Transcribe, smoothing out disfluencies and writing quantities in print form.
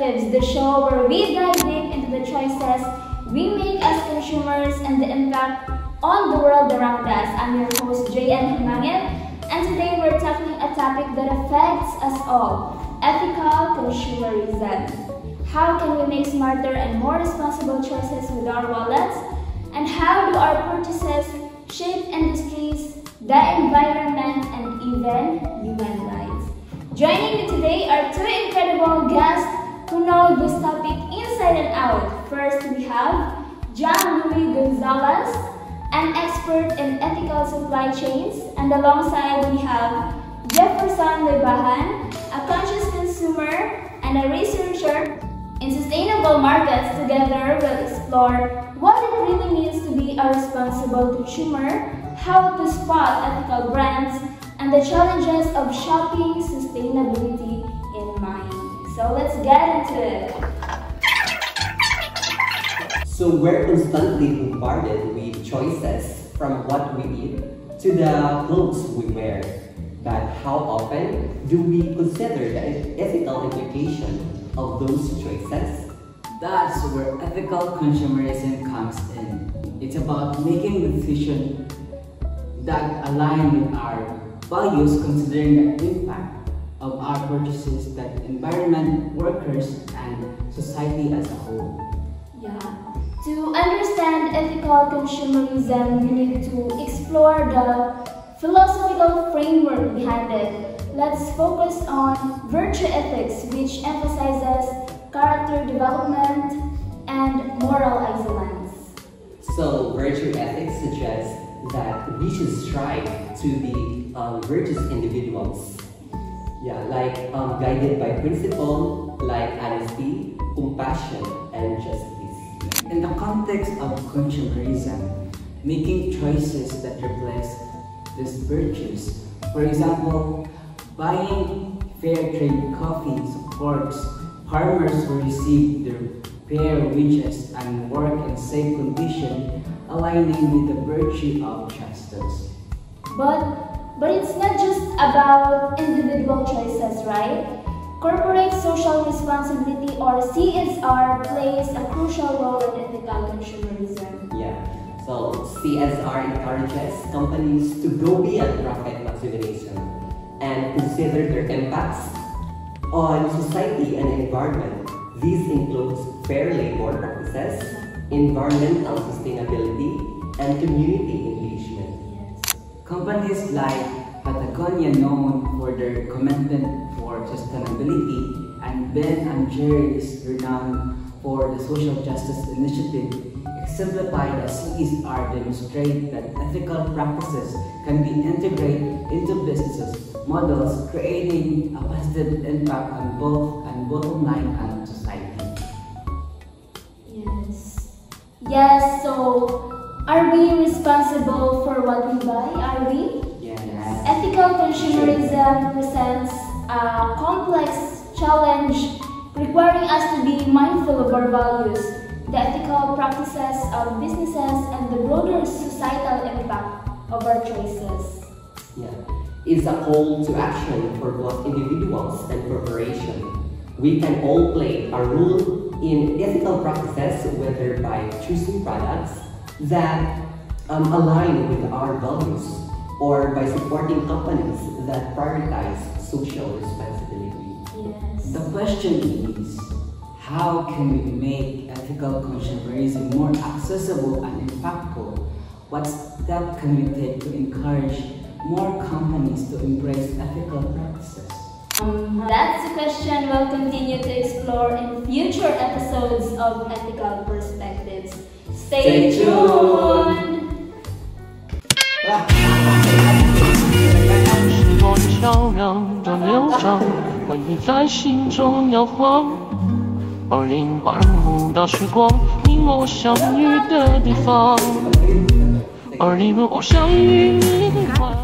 Perspectives, the show where we dive deep into the choices we make as consumers and the impact on the world around us. I'm your host, JN Himangin, and today we're tackling a topic that affects us all, ethical consumerism. How can we make smarter and more responsible choices with our wallets? And how do our purchases shape industries, the environment, and even human rights? Joining me today are two incredible guests who know this topic inside and out. First, we have John Louis Gonzalez, an expert in ethical supply chains, and alongside we have Jefferson Lebahan, a conscious consumer and a researcher in sustainable markets. Together, we'll explore what it really means to be a responsible consumer, how to spot ethical brands, and the challenges of shopping sustainability in mind. So let's get into it. So we're constantly bombarded with choices from what we eat to the clothes we wear. But how often do we consider the ethical implication of those choices? That's where ethical consumerism comes in. It's about making decisions that align with our values, considering the impact of our purchases that environment, workers, and society as a whole. Yeah. To understand ethical consumerism, we need to explore the philosophical framework behind it. Let's focus on virtue ethics, which emphasizes character development and moral excellence. So virtue ethics suggests that we should strive to be virtuous individuals. Yeah, like guided by principle like honesty, compassion, and justice. In the context of consumerism, making choices that reflect these virtues, for example, buying fair trade coffee supports farmers who receive their fair wages and work in safe conditions, aligning with the virtue of justice. But it's not just about individual choices, right? Corporate social responsibility, or CSR, plays a crucial role in ethical consumerism. Yeah, so CSR encourages companies to go beyond profit maximization and consider their impacts on society and environment. This includes fair labor practices, environmental sustainability, and community engagement. Yes. Companies like Patagonia, known for their commitment for sustainability, and Ben & Jerry's, renowned for the social justice initiative, exemplify that CSR demonstrate that ethical practices can be integrated into business models, creating a positive impact on both bottom line and society. Yes, so are we responsible for what we buy? Are we? Yes. Ethical consumerism presents a complex challenge requiring us to be mindful of our values, the ethical practices of businesses, and the broader societal impact of our choices. Yeah. It's a call to action for both individuals and corporations. We can all play a role in ethical practices, whether by choosing products that align with our values or by supporting companies that prioritize social responsibility. Yes. The question is, how can we make ethical consumerism more accessible and impactful? What steps can we take to encourage more companies to embrace ethical practices? That's a question we'll continue to explore in future episodes of Ethical Perspectives. Stay tuned! 我悄然的流淌，回忆在心中摇晃。2025的时光，你我相遇的地方，2025相遇你的地方。